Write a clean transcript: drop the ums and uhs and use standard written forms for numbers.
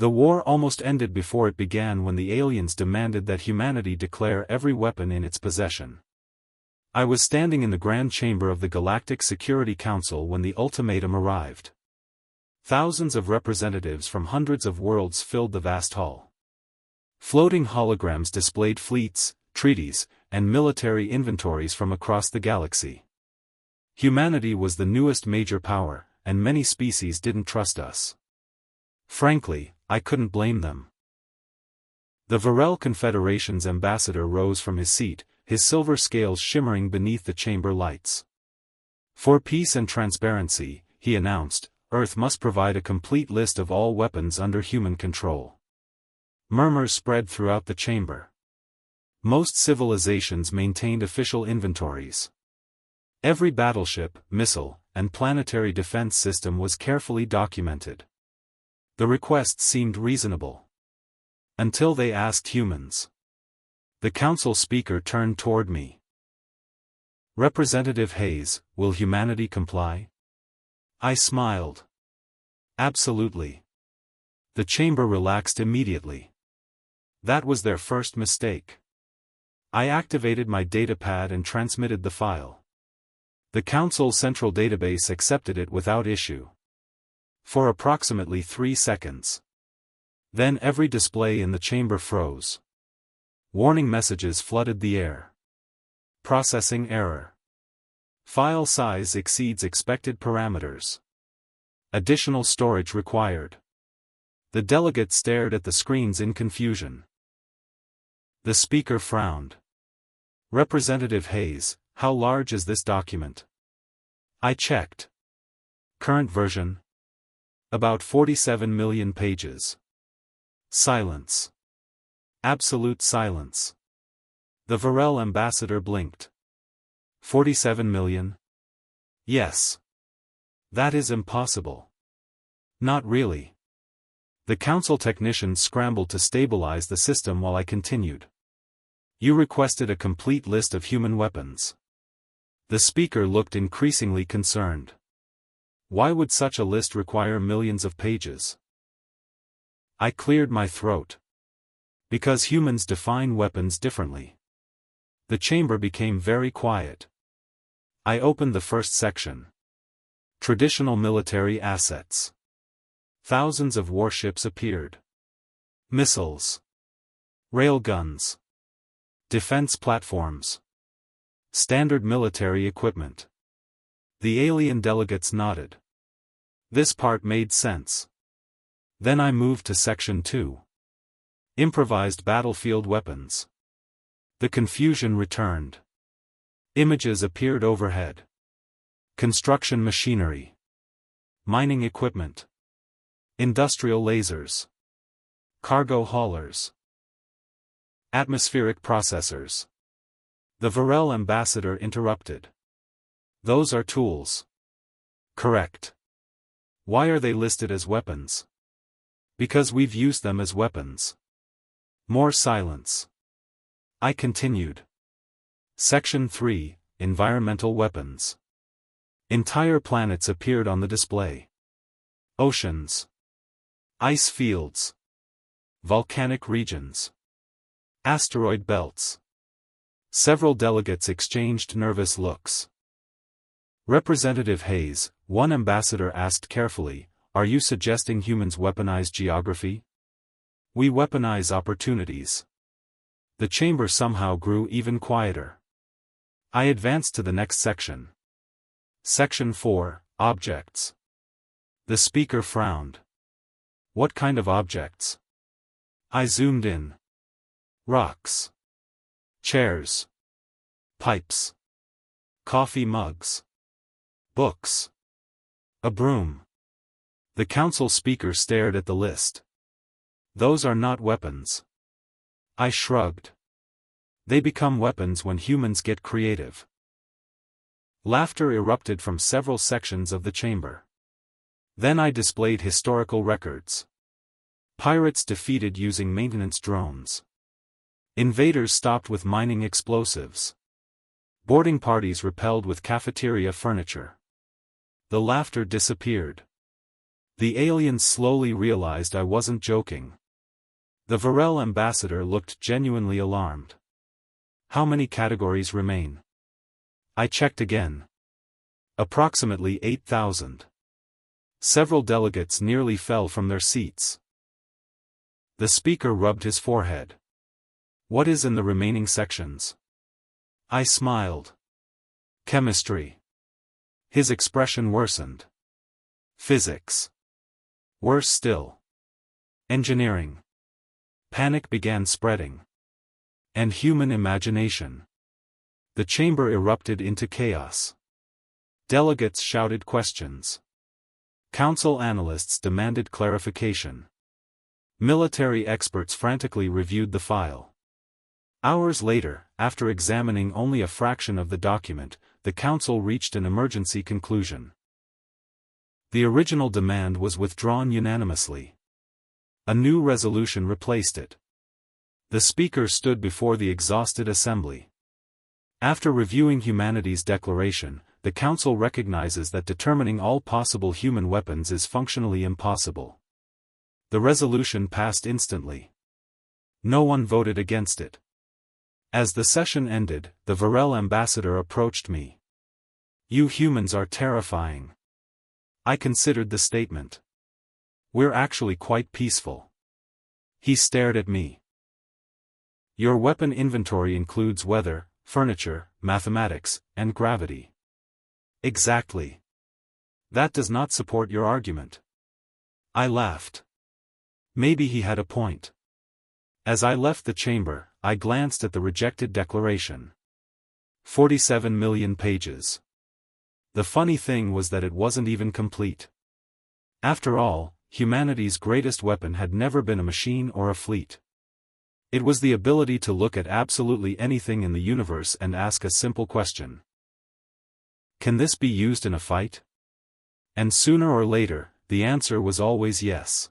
The war almost ended before it began when the aliens demanded that humanity declare every weapon in its possession. I was standing in the grand chamber of the Galactic Security Council when the ultimatum arrived. Thousands of representatives from hundreds of worlds filled the vast hall. Floating holograms displayed fleets, treaties, and military inventories from across the galaxy. Humanity was the newest major power, and many species didn't trust us. Frankly, I couldn't blame them. The Varel Confederation's ambassador rose from his seat, his silver scales shimmering beneath the chamber lights. For peace and transparency, he announced, Earth must provide a complete list of all weapons under human control. Murmurs spread throughout the chamber. Most civilizations maintained official inventories. Every battleship, missile, and planetary defense system was carefully documented. The request seemed reasonable. Until they asked humans. The council speaker turned toward me. Representative Hayes, will humanity comply? I smiled. Absolutely. The chamber relaxed immediately. That was their first mistake. I activated my datapad and transmitted the file. The Council's central database accepted it without issue. For approximately 3 seconds. Then every display in the chamber froze. Warning messages flooded the air. Processing error. File size exceeds expected parameters. Additional storage required. The delegate stared at the screens in confusion. The speaker frowned. Representative Hayes, how large is this document? I checked. Current version? About 47 million pages. Silence. Absolute silence. The Varel ambassador blinked. 47 million? Yes. That is impossible. Not really. The council technicians scrambled to stabilize the system while I continued. You requested a complete list of human weapons. The speaker looked increasingly concerned. Why would such a list require millions of pages? I cleared my throat. Because humans define weapons differently. The chamber became very quiet. I opened the first section. Traditional military assets. Thousands of warships appeared. Missiles. Railguns. Defense platforms. Standard military equipment. The alien delegates nodded. This part made sense. Then I moved to Section 2. Improvised battlefield weapons. The confusion returned. Images appeared overhead. Construction machinery. Mining equipment. Industrial lasers. Cargo haulers. Atmospheric processors. The Varel ambassador interrupted. Those are tools. Correct. Why are they listed as weapons? Because we've used them as weapons. More silence. I continued. Section 3, Environmental Weapons. Entire planets appeared on the display. Oceans. Ice fields. Volcanic regions. Asteroid belts. Several delegates exchanged nervous looks. Representative Hayes, one ambassador asked carefully, are you suggesting humans weaponize geography? We weaponize opportunities. The chamber somehow grew even quieter. I advanced to the next section. Section 4, Objects. The speaker frowned. What kind of objects? I zoomed in. Rocks. Chairs. Pipes. Coffee mugs. Books. A broom. The council speaker stared at the list. Those are not weapons. I shrugged. They become weapons when humans get creative. Laughter erupted from several sections of the chamber. Then I displayed historical records. Pirates defeated using maintenance drones. Invaders stopped with mining explosives. Boarding parties repelled with cafeteria furniture. The laughter disappeared. The aliens slowly realized I wasn't joking. The Varel ambassador looked genuinely alarmed. How many categories remain? I checked again. Approximately 8,000. Several delegates nearly fell from their seats. The speaker rubbed his forehead. What is in the remaining sections? I smiled. Chemistry. His expression worsened. Physics. Worse still. Engineering. Panic began spreading. And human imagination. The chamber erupted into chaos. Delegates shouted questions. Council analysts demanded clarification. Military experts frantically reviewed the file. Hours later, after examining only a fraction of the document, the council reached an emergency conclusion. The original demand was withdrawn unanimously. A new resolution replaced it. The speaker stood before the exhausted assembly. After reviewing humanity's declaration, the council recognizes that determining all possible human weapons is functionally impossible. The resolution passed instantly. No one voted against it. As the session ended, the Varel ambassador approached me. You humans are terrifying. I considered the statement. We're actually quite peaceful. He stared at me. Your weapon inventory includes weather, furniture, mathematics, and gravity. Exactly. That does not support your argument. I laughed. Maybe he had a point. As I left the chamber, I glanced at the rejected declaration. 47 million pages. The funny thing was that it wasn't even complete. After all, humanity's greatest weapon had never been a machine or a fleet. It was the ability to look at absolutely anything in the universe and ask a simple question. Can this be used in a fight? And sooner or later, the answer was always yes.